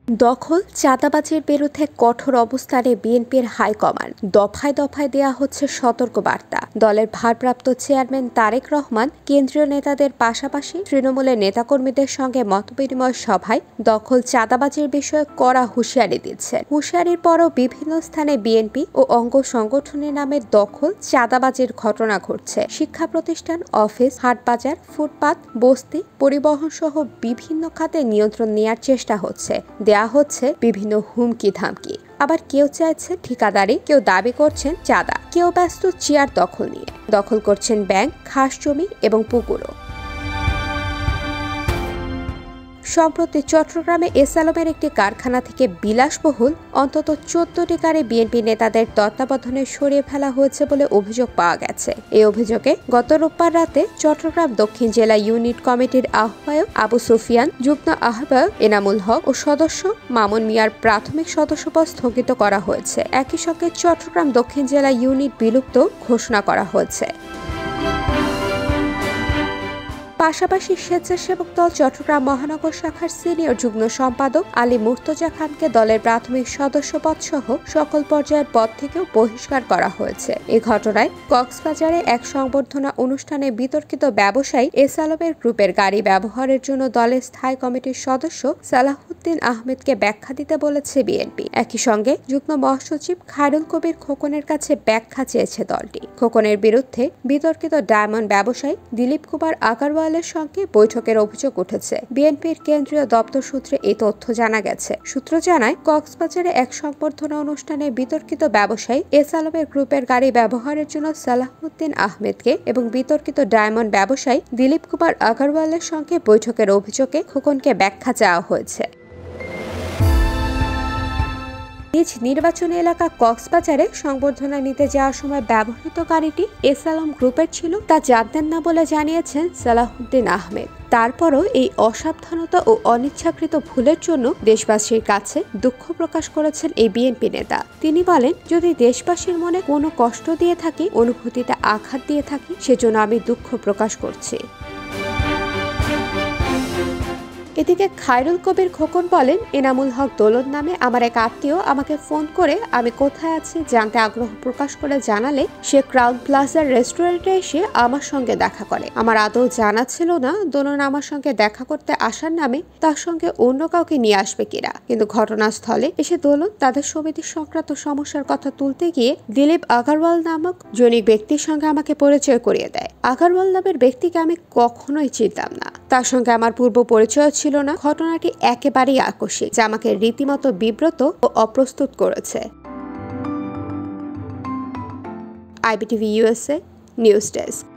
দখল চাঁদাবাজির বিরুদ্ধে কঠোর অবস্থানে বিএনপির হাইকমান্ড। দফায় দফায় দেয়া হচ্ছে সতর্ক বার্তা। দলের ভারপ্রাপ্ত চেয়ারম্যান তারেক রহমান কেন্দ্রীয় নেতাদের পাশাপাশি তৃণমূলের নেতাকর্মীদের সঙ্গে মতবিনিময় সভায় দখল চাঁদাবাজির বিষয়ে কড়া হুঁশিয়ারি দিচ্ছে। হুঁশিয়ারির পরও বিভিন্ন স্থানে বিএনপি ও অঙ্গ সংগঠনের নামে দখল চাঁদাবাজির ঘটনা ঘটছে। শিক্ষা প্রতিষ্ঠান, অফিস, হাটবাজার, ফুটপাত, বস্তি, পরিবহন সহ বিভিন্ন খাতে নিয়ন্ত্রণ নেওয়ার চেষ্টা হচ্ছে। দেয়া হচ্ছে বিভিন্ন হুমকি ধামকি। আবার কেউ চাইছে ঠিকাদারি, কেউ দাবি করছেন চাঁদা, কেউ ব্যস্ত চেয়ার দখল নিয়ে। দখল করছেন ব্যাংক, খাস জমি এবং পুকুরও। সম্প্রতি চট্টগ্রামে এসআলমের একটি কারখানা থেকে বিলাসবহুল অন্তত 14টি গাড়ি বিএনপি নেতাদের তত্ত্বাবধানে সরিয়ে ফেলা হয়েছে বলে অভিযোগ পাওয়া গেছে। এই অভিযোগে গত রোববার রাতে চট্টগ্রাম দক্ষিণ জেলা ইউনিট কমিটির আহ্বায়ক আবু সুফিয়ান, যুগ্ম আহ্বায়ক এনামুল হক ও সদস্য মামুন মিয়ার প্রাথমিক সদস্যপদ স্থগিত করা হয়েছে। একই সঙ্গে চট্টগ্রাম দক্ষিণ জেলা ইউনিট বিলুপ্ত ঘোষণা করা হয়েছে। পাশাপাশি স্বেচ্ছাসেবক দল চট্টগ্রাম মহানগর শাখার সিনিয়র যুগ্ম সম্পাদক আলী মুর্তজা খানকে দলের প্রাথমিক সদস্যপদ সহ সকল পর্যায়ের পদ থেকেও বহিষ্কার করা হয়েছে। এ ঘটনায় কক্সবাজারে এক সংবর্ধনা অনুষ্ঠানে বিতর্কিত ব্যবসায়ী এসআলমের গ্রুপের গাড়ি ব্যবহারের জন্য দলের স্থায়ী কমিটির সদস্য সালাহউদ্দিন আহমেদকে ব্যাখ্যা দিতে বলেছে বিএনপি। একই সঙ্গে যুগ্ম মহাসচিব খায়রুল কবির খোকনের কাছে ব্যাখ্যা চেয়েছে দলটি। খোকনের বিরুদ্ধে বিতর্কিত ডায়মন্ড ব্যবসায়ী দিলীপ কুমার আগারওয়াল সঙ্গে বৈঠকের অভিযোগ উঠেছে। বিএনপির কেন্দ্রীয় দপ্তর সূত্রে এই তথ্য জানা গেছে। সূত্র জানায়, কক্সবাজারে এক সংবর্ধনা অনুষ্ঠানে বিতর্কিত ব্যবসায়ী এসআলমের গ্রুপের গাড়ি ব্যবহারের জন্য সালাহউদ্দিন আহমেদকে এবং বিতর্কিত ডায়মন্ড ব্যবসায়ী দিলীপ কুমার আগারওয়ালের সঙ্গে বৈঠকের অভিযোগে খোকনকে ব্যাখ্যা চাওয়া হয়েছে। নিজ নির্বাচনী এলাকা কক্সবাজারে সংবর্ধনা নিতে যাওয়ার সময় ব্যবহৃত গাড়িটি এসআলম গ্রুপের ছিল তা জানতেন না বলে জানিয়েছেন সালাহউদ্দিন আহমেদ। তারপরও এই অসাবধানতা ও অনিচ্ছাকৃত ভুলের জন্য দেশবাসীর কাছে দুঃখ প্রকাশ করেছেন এই বিএনপি নেতা। তিনি বলেন, যদি দেশবাসীর মনে কোনো কষ্ট দিয়ে থাকি, অনুভূতিতে আঘাত দিয়ে থাকি, সেজন্য আমি দুঃখ প্রকাশ করছি। এদিকে খায়রুল কবির খোকন বলেন, এনামুল হক দোলন নামে আমার এক আত্মীয় আমাকে ফোন করে আমি কোথায় আছি জানতে আগ্রহ প্রকাশ করে জানালে সে ক্রাউন প্লাজার রেস্টুরেন্টে এসে আমার সঙ্গে দেখা করে। আমার আদৌ জানা ছিল না দোলন আমার সঙ্গে দেখা করতে আসার নামে তার সঙ্গে অন্য কাউকে নিয়ে আসবে কিনা। কিন্তু ঘটনাস্থলে এসে দোলন তাদের সমিতি সংক্রান্ত সমস্যার কথা তুলতে গিয়ে দিলীপ আগারওয়াল নামক জনৈক ব্যক্তির সঙ্গে আমাকে পরিচয় করিয়ে দেয়। আগারওয়াল নামের ব্যক্তিকে আমি কখনোই চিনতাম না, তার সঙ্গে আমার পূর্ব পরিচয় ছিল না। ঘটনাটি একেবারেই আকস্মিক, যা আমাকে রীতিমতো বিব্রত ও অপ্রস্তুত করেছে। IBTV USA news desk.